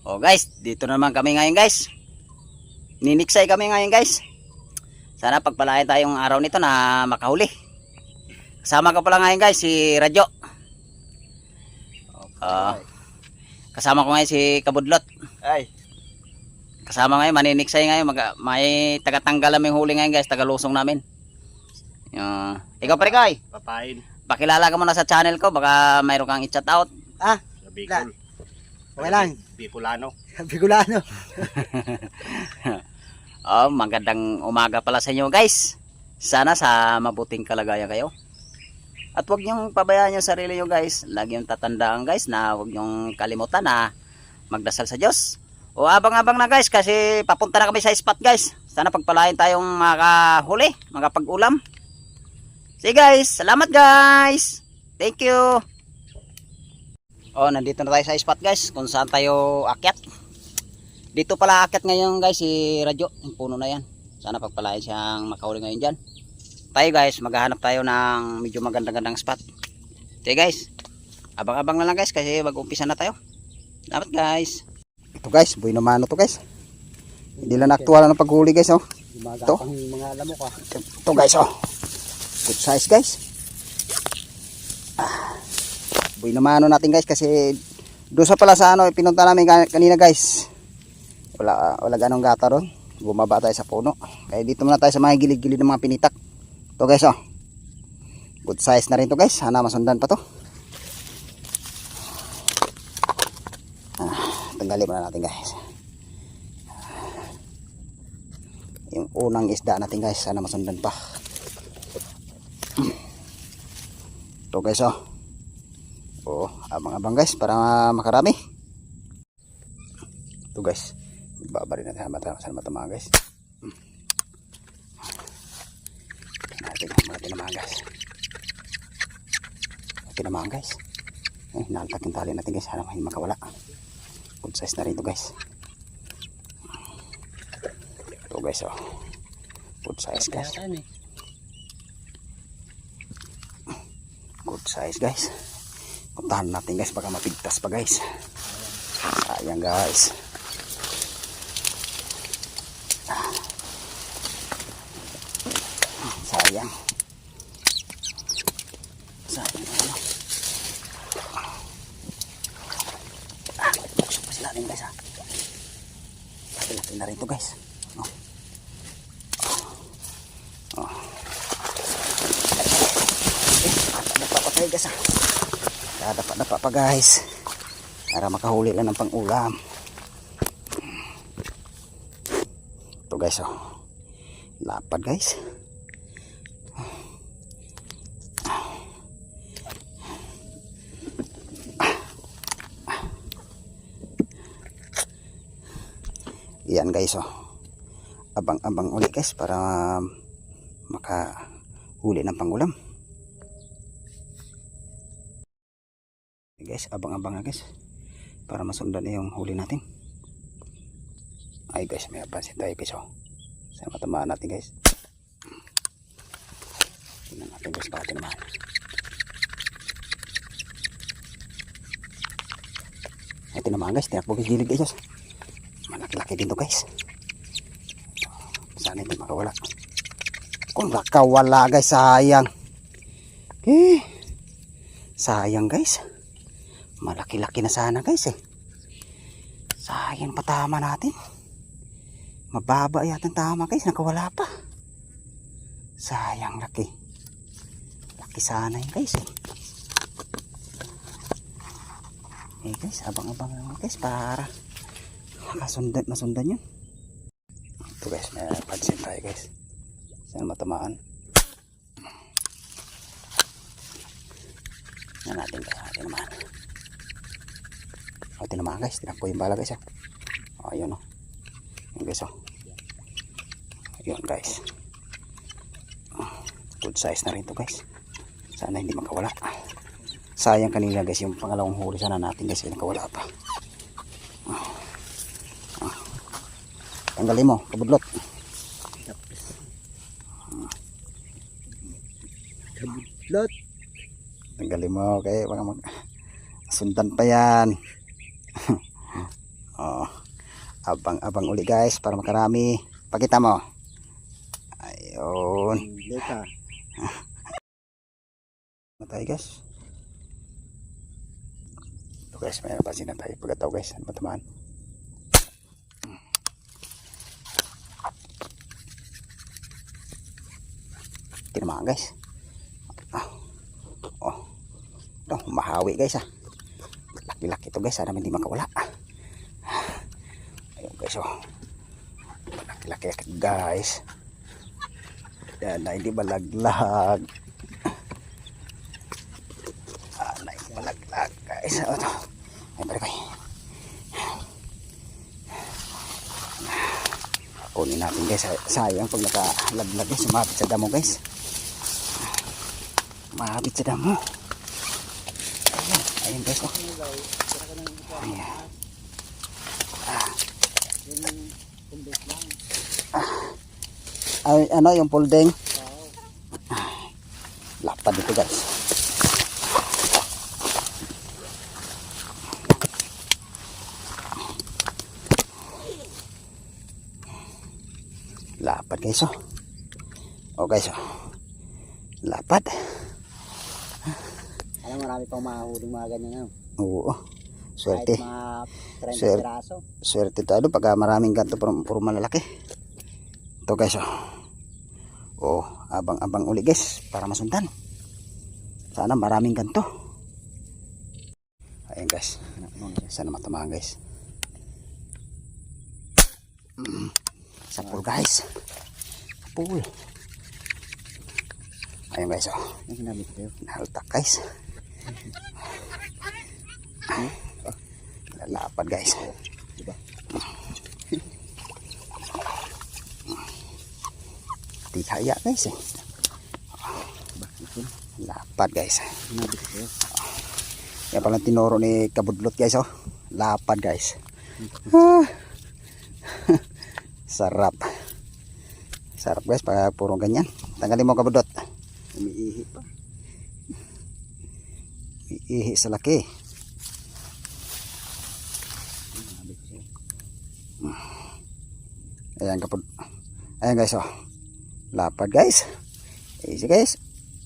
O guys, dito naman kami ngayon guys. Niniksay kami ngayon guys. Sana pagpalain tayong araw nito na makahuli. Kasama ko pala ngayon guys si Radyo. Kasama ko ngayon si Kabudlot. Ay. Kasama ngayon, maniniksay ngayon. May tagatanggal namin huli ngayon guys, tagalusong namin. Ikaw pare Koy, Papain. pakilala ka muna sa channel ko, baka mayroon kang i-chat out. Sa Bicol. Okay lang. Bicolano. Bicolano. Magandang umaga pala sa inyo guys. Sana sa mabuting kalagayan kayo. At huwag niyong pabayaan yung sarili nyo guys. Lagi yung tatandaan guys na huwag niyong kalimutan na magdasal sa Diyos. O abang-abang na guys kasi papunta na kami sa spot guys. Sana pagpalain tayong makahuli, makapag-ulam. Sige guys, salamat guys. Thank you. Nandito na tayo sa spot guys kung saan tayo akyat. Dito pala akyat ngayon guys si Radyo, yung puno na yan. Sana pagpalain siyang makahuli ngayon dyan. Tayo guys, maghahanap tayo ng medyo magandang spot. Sige guys, abang-abang na lang guys kasi mag-umpisa na tayo. Salamat guys. Ito guys, buhay na mano to guys. Hindi lang aktual ng paghuli guys oh. Ito. Mga lamok ah. Ito guys oh. Good size guys. Buhay na mano natin guys kasi doon sa pala sa pinunta namin kanina guys. Wala ganong gata ron. Bumaba tayo sa puno. Kaya dito muna tayo sa mga gilid-gilid ng mga pinitak. Ito guys oh. Good size na rin to guys. Sana masundan pa to. Tanggalin muna natin guys. Yung unang isda natin guys. Sana masundan pa. Ito guys oh. Abang-abang guys para makarami. Ito guys. Babari natin sa mata guys. Natin mga tinamaan guys. Tinamaan guys. Naantak yung tali natin guys. Sana may makawala. Good size na rin ito guys. Ito guys oh. Good size guys. Good size guys. Puntahan natin guys baka mapigtas pa guys. Sayang guys. Sayang. Buksan pa sila rin guys ha. Laki na rin ito guys. Dapat pa tayo guys ha. Dapat pa guys. Para makahuli lang ng pang-ulam. Ito guys oh. Lapad guys. Yan guys oh. Abang-abang ulit guys para makahuli ng pangulam. Guys, abang-abang na guys para masundan na yung huli natin. Ay guys, may apansin tayo guys oh. Sana matamaan natin guys. Tingnan natin guys baka tinamaan. Ay tinamaan guys, tinakbo guys gilid guys. Malaki-laki din to guys. Sana hindi makawala. Kung nakawala guys, sayang. Sayang guys. Malaki-laki na sana guys eh. Sayang patama natin. Mababa yata tama guys, nakawala pa. Sayang laki. Laki sana yun guys eh. Guys, abang-abang lang guys para masundan yun. Ito guys, may pansin tayo guys. Sana matamaan. Yan natin guys, tinamaan. Tinamaan guys, tinakbo yung bala guys ha. Ayun o. Ayun guys o. Ayun guys. Good size na rin to guys. Sana hindi makawala. Sayang kanina guys yung pangalawang huli sana natin guys ay nakawala pa. Tanggalin mo, Kabudlot. Kabudlot. Tanggalin mo kaya baka sundan pa yan. Oh, abang-abang uli guys para makarami. Pakita mo. Ayun. Leka. Matay guys. Ito guys, mayroon pa sinatay. Pagkataw guys, ano matamaan. Tinamaan guys. Oh. Ito, mahawi guys ah. Laki-laki ito guys, sana hindi makawala. Ayun guys oh. Laki-laki guys. Yan na hindi balaglag. Na hindi balaglag guys. Ito. Ay balik kayo. Kunin natin guys. Sayang pag nakalaglag guys. Sumabit sa damo guys. Mabit sa damo. Ayan. Ayan guys oh. Ayan. Ay, ano yung pulding? Lapad dito guys. Lapad guys oh. Oh guys oh. Lapad. Alam, marami pang mahuling mga ganyan. Oo. Swerte. Kahit mga 30 Sir. piraso. Swerte tayo pagka maraming ganito puro malalaki. Ito guys oh. Oh, abang-abang uli guys para masundan. Sana maraming ganito. Ayan guys. Sana matamaan guys. Sa pool guys. Pool. Ayan guys oh. Ang hinabit kayo. Nahaltak guys. Lalapad guys. Diba? Di kaya guys eh. Lapad guys. Hinabit kayo. Yan palang tinuro ni Kabudlot guys oh. Lapad guys. Ah. Sarap. Sarap guys pag purong ganyan. Tanggalin mo Kabudlot. Umiihi pa. Iihi sa laki. Hinabit kayo. Ayan kapud. Ayan guys oh. Lapad guys. Easy guys.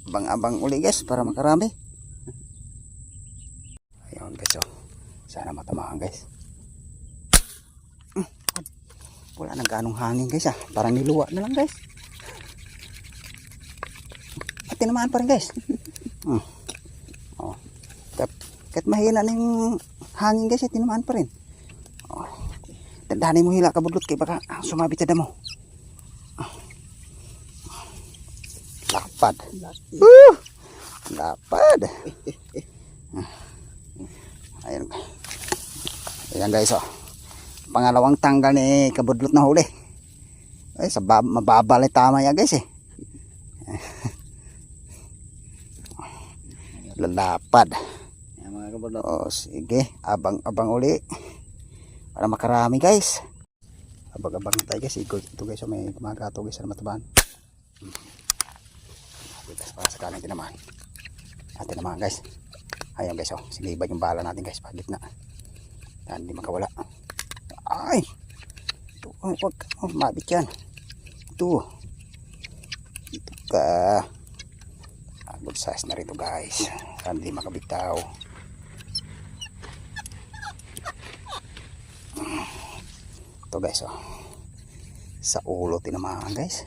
Abang-abang uli guys para makarami. Ayun guys oh. Sana matamaan guys. Wala nang ganong hangin guys ah. Parang niluwa na lang guys. At tinamaan pa rin guys. Oh. Kahit mahina na yung hangin guys, tinamaan pa rin. Oh. Dandahanin mo hila Kabudlot kay baka sumabit sa damo. Lapad. Lapad. Ayan. Ayan guys oh. Pangalawang tanggal ni Kabudlot na huli. Ay, mababal tama yan guys eh. Lalapad. Ayan mga Kabudlot. Oh, sige. Abang-abang uli. Para makarami guys. Abang-abang tayo guys. Ito guys oh, may kumagato guys na matabaan. Guys, para sa kanan tinamaan. At tinamaan guys. Ayan guys oh. Sinibay yung bala natin guys. Pagit na. Yan, hindi makawala. Ay! Ito, oh, wag ka. Oh, mabit yan. Ito. Ito ka. Good size na rito guys. Sana hindi makabitaw. Ito guys oh. Sa ulo tinamaan guys.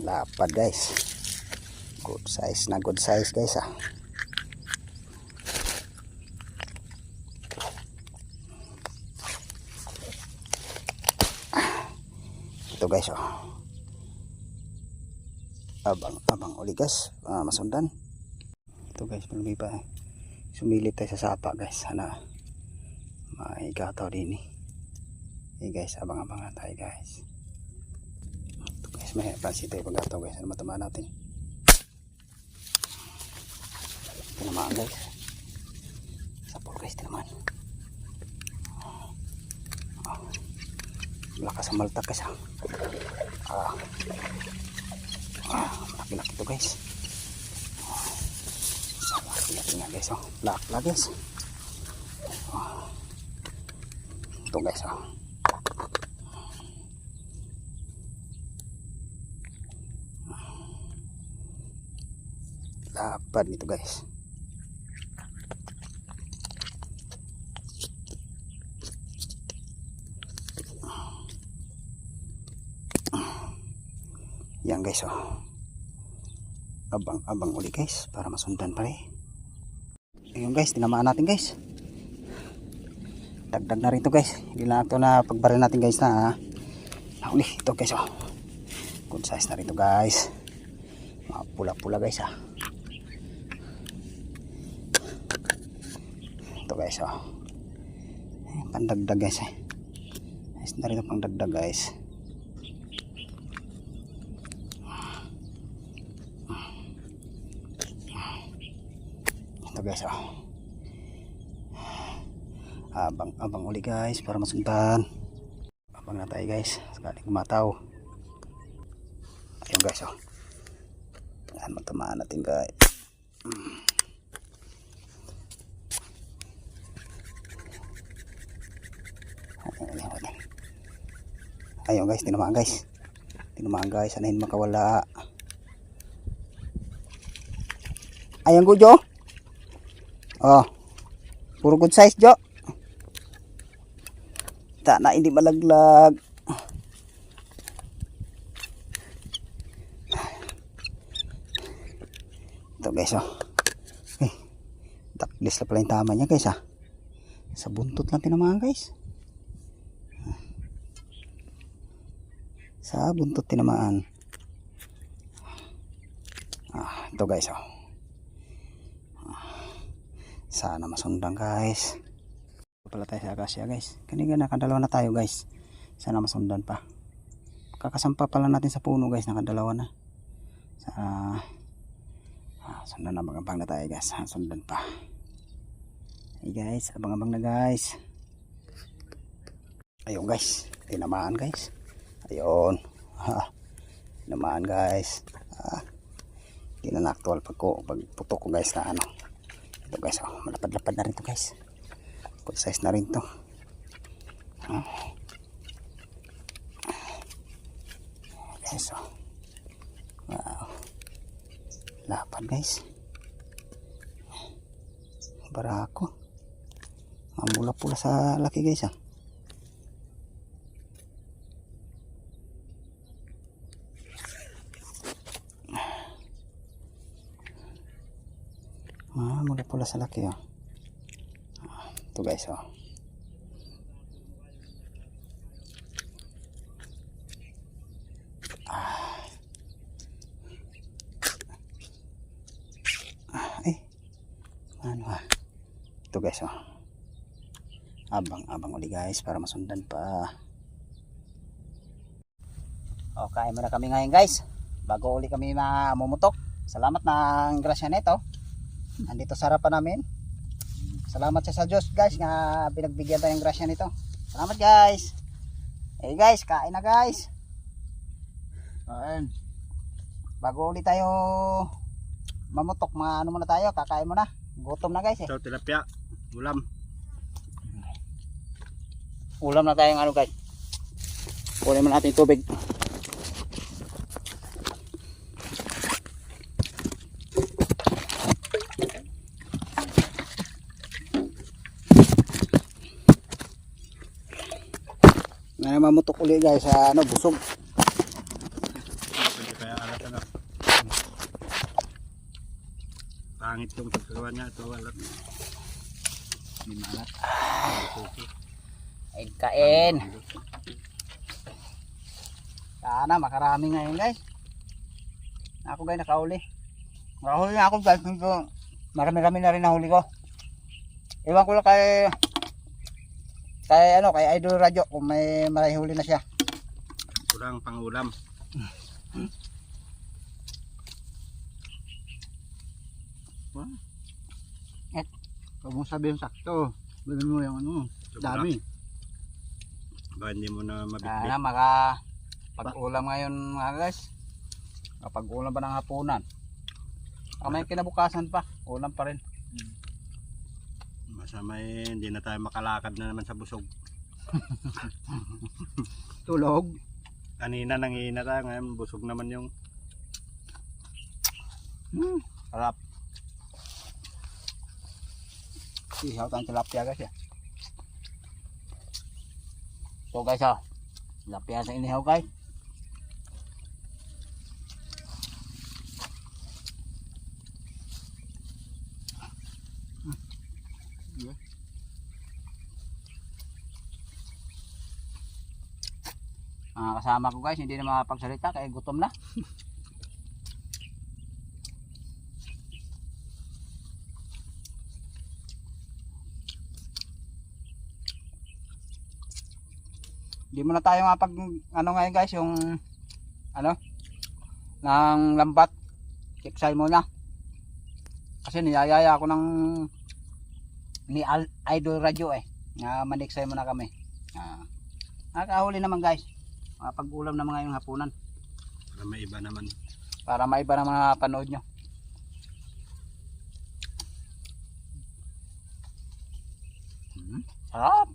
Lapad guys. Good size na good size guys ah. Ito guys oh. Abang uli guys. Masundan. Ito guys, malumi pa eh. Sumilip tayo sa sapa guys. Sana may gataw din eh. Eh guys, abang-abang na tayo guys. Ito guys, may pansin tayo pag gataw guys. Ano matamaan natin? Tinamaan guys. Sapol guys, tinamaan. Lakas ang maltak guys. Malaki-laki ito guys. Tingnan guys, oh. Black guys. Oh. Ito guys, oh. Lapad nito guys. Yan guys, oh. Abang uli guys para masundan pa rin. Ayun guys, tinamaan natin guys. Dagdag na rin ito guys. Hindi lang ito na pagbaril natin guys na uli. Ito guys, oh. Good size na rin ito guys. Mga pula-pula guys, ah. Ito guys, oh. Pandagdag guys, eh. Nice na rin ito pang dagdag guys. Ito guys, oh. Abang uli guys para masundan. Abang na tayo guys sakaling kumataw. Ayun guys, oh. Yan, matamaan natin guys. Ayun guys, tinamaan guys. Tinamaan guys, sanahin makawala. Ayun ko Jo. Oh. Puro good size Jo. Ta na hindi malaglag. Ito guys, oh. Eh. Taklis na pala yung tama niya guys, ah. Sa buntot lang tinamaan guys. Sa buntot tinamaan. Ito guys, oh. Sana masundan guys. Pala tayo sa akasya guys. Kanina nakadalawa na tayo guys. Sana masundan pa. Kakasampa pala natin sa puno guys. Nakadalawa na. Sundan na, abang na tayo guys. Sundan pa. Hey guys, abang-abang na guys. Ayun guys. Tinamaan guys. Ayun. Tinamaan guys. Hindi na na-actual pagputok ko guys na ano. Ito guys, oh, malapad-lapad na rin to guys. Good size na rin to. Guys, oh. Wow. Lapad guys. Barako. Mula-pula sa laki guys, ah. Mula pula sa laki, oh. Ito guys, oh. Ano, ito guys, oh. Abang uli guys para masundan pa. Okay, muna kami ngayon guys. Bago uli kami mamumutok. Salamat ng grasya nito. Andito sa harapan namin. Salamat sa Diyos guys nga pinagbigyan tayong grasya nito. Salamat guys. Eh guys, kain na guys. Kain. Bago ulit tayo mamutok, ano muna tayo, kakain muna. Gutom na guys, eh. Ito, tilapia. Ulam. Ulam na tayong ano guys. Kunin mo natin tubig. Ngayon mamutok ulit guys sa ano, busog. Pwede kaya alat na. Pangit yung pagkagawa niya. Ito alat. Hindi maalat. Kain. Sana makarami ngayon guys. Ako guys nakauli. Nakahuli na ako guys. Marami-rami na rin nahuli ko. Iwan ko lang kay Idol Radio kung may marahuli na siya. Kurang pangulam. Huwag mong sabihin sakto. Bilhin mo yung ano. Dami. Ba hindi mo na mabitbit. Sana pag-ulam ngayon mga guys. Kapag ulam pa ng hapunan. May kinabukasan pa. Ulam pa rin. Basta may hindi na tayo makalakad na naman sa busog. Tulog. Kanina nangihina tayo, ngayon busog naman yung Sarap. Ihaw tayong tilapia guys ya. So guys tilapia sa inihaw guys. Kasama ko guys, hindi na makapagsalita kaya gutom na. Hindi mo na tayo mapag ano ngayon guys, yung ano ng lambat. Kiksay muna. Kasi niyayaya ako ng ni Idol Radio na maniksay muna kami. Nakakahuli naman guys. Pag-ulam na mga yung hapunan. para maiba naman. Para maiba ng mga panood nyo. Sarap.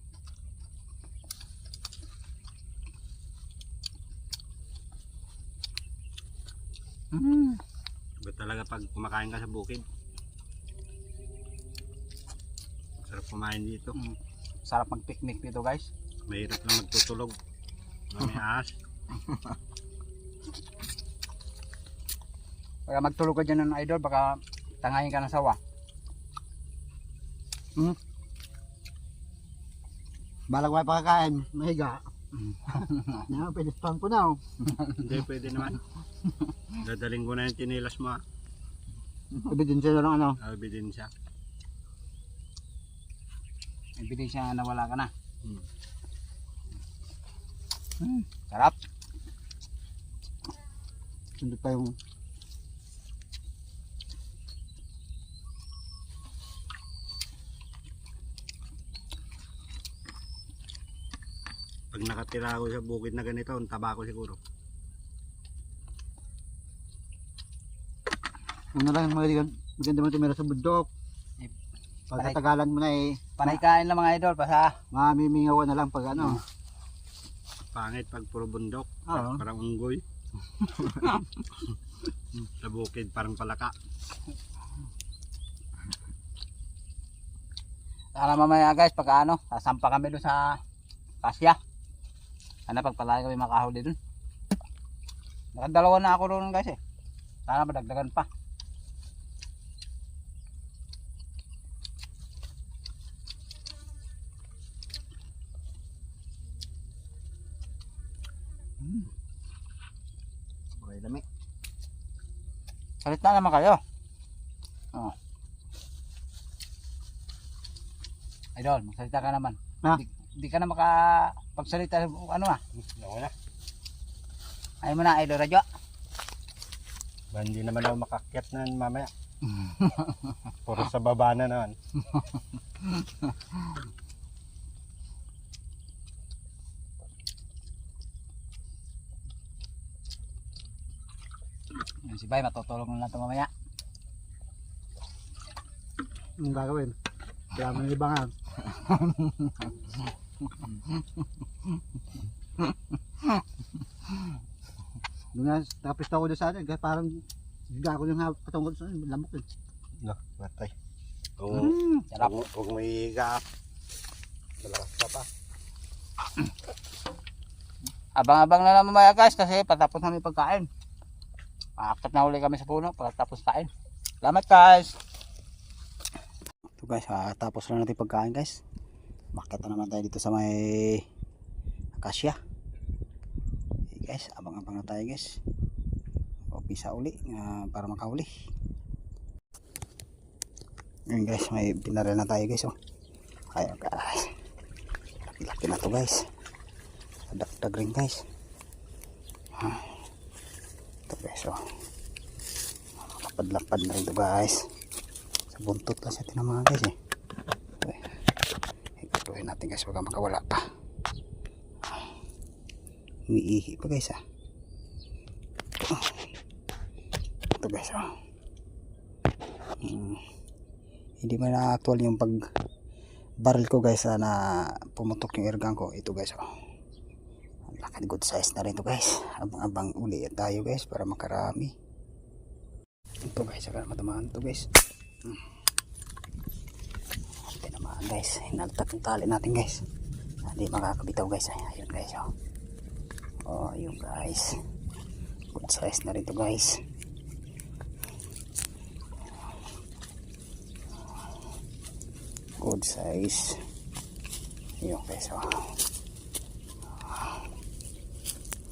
Iba talaga pag kumakain ka sa bukid. Sarap kumain dito. Sarap mag-picnic dito guys. Mahirap lang magtutulog. May ahas. Kaya magtulog ka dyan ng idol, baka tangayin ka ng sawa. Balag may pakakain, mahiga. Yan, pwede spam ko na. Hindi, pwede naman. Dadaling ko na yung tinilas mo. Ebidensya na lang ano. Ebidensya. Ebidensya na wala ka na. Sarap. Sundot pa yung Pag nakatira ako sa bukid na ganito, ang taba ko siguro. ano lang maganda mo tumira sa bundok. Pagkatagalan mo na Panay kain lang mga idol, basta mamimingaw ka na lang pag ano. Pangit pag puro bundok. Oo. Parang unggoy. Sa bukid parang palaka. sana mamaya guys, pag ano, sasampa kami doon sa Kasya. Sana pagpalagi kami makahuli doon. Nakadalawa na ako doon guys Sana madagdagan pa. Okay, dami. Salita naman kayo. Idol, magsalita ka naman. Ha? Di ka na makapagsalita ano Ako na. Ayaw mo na Idol Radio. Ba, hindi naman ako makakyat na mamaya. Puro sa baba na naman. Yan si Bay, matutulog na lang ito mamaya. Anong gagawin? Kaya manilibangan. Doon nga, nakapista ko doon sa atin. Parang higa ko yung patungkol sa atin. Lamok eh. No, matay. Sarap. Huwag may higa. Malakas ka pa. Abang-abang na lang mamaya guys kasi patapos namin pagkain. Akit na uli kami sa puno pagkatapos kain. Salamat guys. Ito guys, tapos na natin pagkain guys. Bakit na naman tayo dito sa may Akasya. Okay guys, abang-abang na tayo guys. Pisa uli para makahuli. Ngayon guys, may binaril na tayo guys. Ayan guys. Laki-laki na to guys. Dagdag rin guys. Ito guys lapad-lapad na rin ito guys. Sa buntot lang siya tinamahan guys Okay. Ituloy natin guys, baka makawala pa. Umiihi pa guys Ito guys hindi mo na actual yung barrel ko guys na pumutok yung airgun ko. Ito guys oh. Ang laki, good size na rin to guys. Abang uli tayo guys para makarami. Ito guys, saka matamaan to guys. Ito naman guys, hinaltat yung tali natin guys. Hindi makakabitaw guys. Ayun guys oh. Oh, ayun guys. Good size na rin to guys. Good size. Ayun guys oh.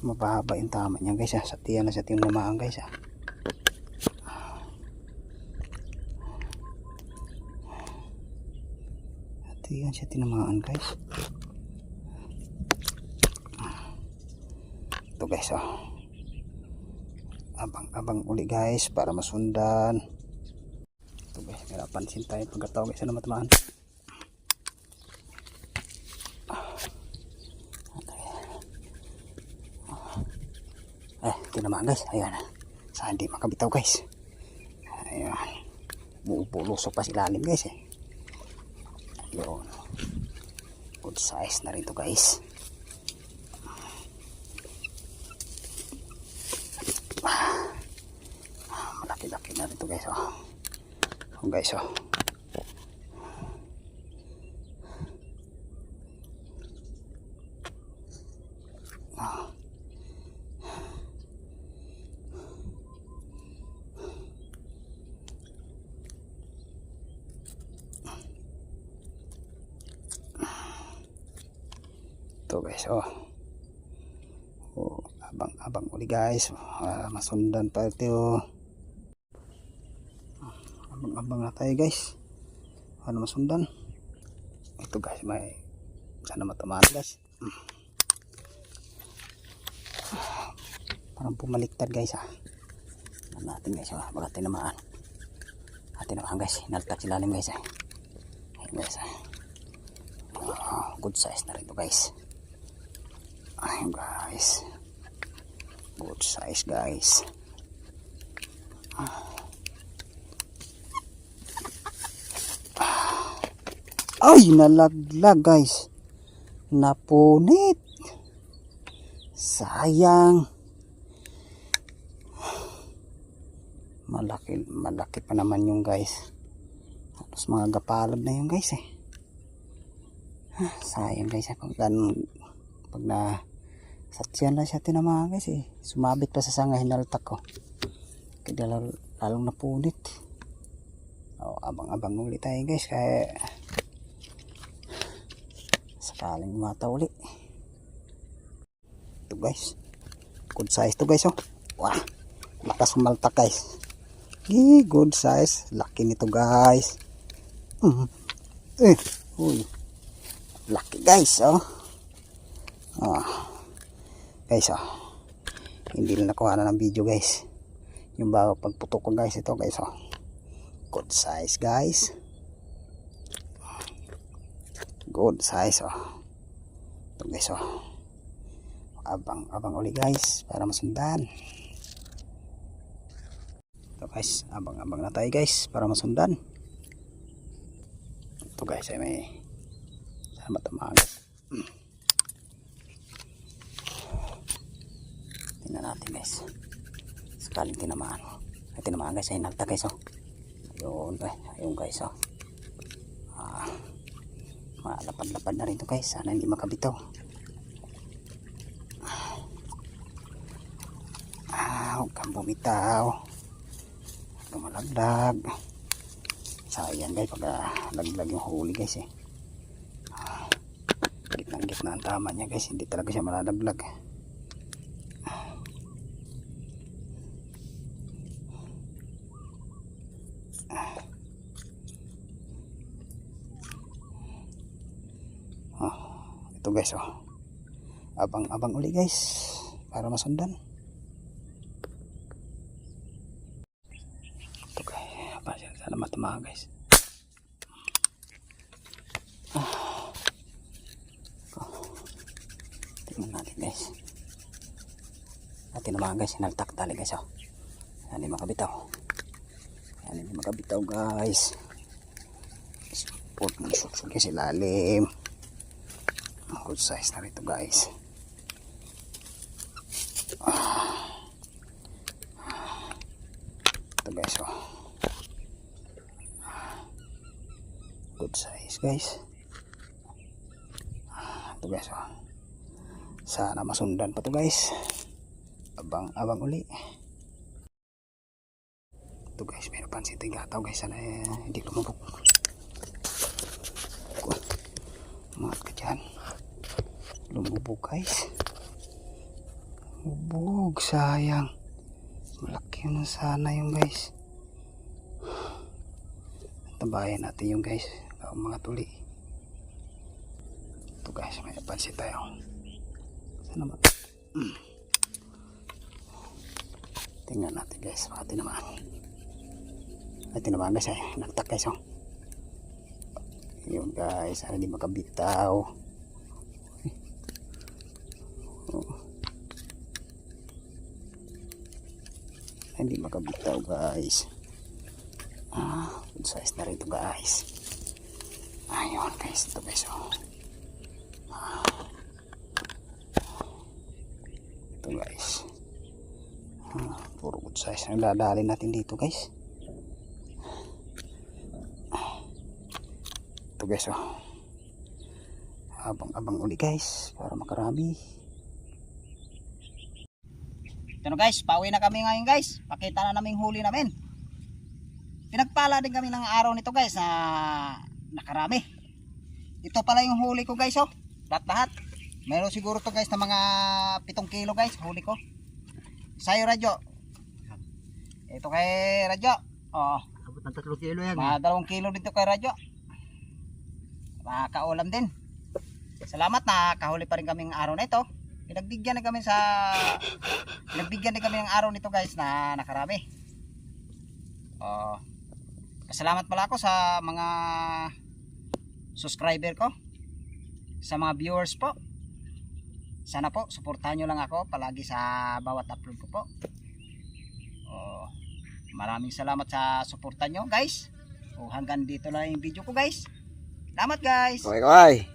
Mababa yung tama niya guys ah. Sa tiyan na sa tiyong lamaan guys ah. Sa tiyan siya tinamaan guys. Ito guys oh. Abang uli guys para masundan. Ito guys, may napansin tayo pagkataw guys na matamaan. Tinamaan guys, ayan. Saan di makabitaw guys. Ayan. Bulusok pa silalim guys eh. Ayun. Good size na rin to guys. Malaki-laki na rin to guys oh. Oh guys oh. Ito guys oh. Oh, abang uli guys. Masundan pa ito. Abang na tayo guys. Ano masundan? Ito guys, may sana matamaan guys. Parang pumaliktad guys ah. Ano natin guys ah. Baka tinamaan. Tinamaan guys. Naltak silalim guys ah. Ayun guys ah. Good size na rin ito guys. Ayun guys. Good size guys. Ay, nalaglag guys. Napunit. Sayang. Malaki pa naman yung guys. Tapos mga gapalad na yung guys eh. Sayang guys. Pag na satyan lang siya tinamaan guys eh. Sumabit pa sa sanga, hinaltak ko. Kaya lalong napunit. Oh, abang ulit tayo guys. Kaya sakaling mata uli. Ito guys. Good size to guys oh. Wah. Lakas sumaltak guys. Good size. Laki nito guys. Uy. Laki guys oh. Guys oh. Hindi na nakuha na ng video guys. Yung bago pagputok ko guys ito guys oh. Good size guys. Good size oh. Ito guys oh. Abang uli guys para masundan. Ito guys, abang na tayo guys para masundan. Ito guys ay may sana matamaan. Tingnan natin guys. Sakaling tinamaan. Ay tinamaan guys ay hinalta guys oh. Ayun guys oh. Malapad-lapad na rin ito guys. Sana hindi makabitaw. Huwag kang bumitaw. Lumalaglag. Sayang guys pag laglag yung huli guys eh. Gitna ang tama niya guys. Hindi talaga siya malalaglag. Ito guys oh. Abang uli guys para masundan. Ito guys. Sana matamaan guys. Tingnan natin guys. Tinamaan guys. Hinaltak tali guys oh. Hindi makabitaw. Hindi makabitaw guys. Put mo isusog sa ilalim. Good size na rito guys. Ito guys oh. Good size guys. Ito guys oh. Sana masundan pa to guys. Abang uli. Ito guys, meron pansit yung gataw guys. Sana hindi lumubog. Umangat ka dyan. Lumubog guys. Lumubog, sayang. Malaki yun sana yung guys. Tabayan natin yung guys. Mga tuli. Ito guys, may pansit tayo. Sana ba? Tingnan natin guys. Baka tinamaan. Ay tinamaan guys. Nagtak guys oh. Yun guys. Sana di makabitaw. Oh. Hindi makabitaw guys. Good size na rito guys. Ayun guys. Ito guys oh. Ito guys. Puro good size. Nagdadali natin dito guys. Ito guys oh. Abang uli guys. Para makarami. Ito na guys. Pauwi na kami ngayon guys. Pakita na namin huli namin. Pinagpala din kami ng araw nito guys na nakarami. Ito pala yung huli ko guys oh. Lahat. Meron siguro to guys na mga 7 kilo guys huli ko. Sa'yo radyo. Ito kay radyo. Oh. Abot ng 3 kilo yan. Mga 2 kilo dito kay radyo. Makaulam din. Salamat na kahuli pa rin kami ng araw na ito. Pinagbigyan na kami ng araw nito guys na nakarami. Oh. Salamat pala ako sa mga subscriber ko. Sa mga viewers po. Sana po suportahan nyo lang ako palagi sa bawat upload ko po. Oh, maraming salamat sa suporta nyo guys. Hanggang dito lang yung video ko guys. Salamat guys. Okay.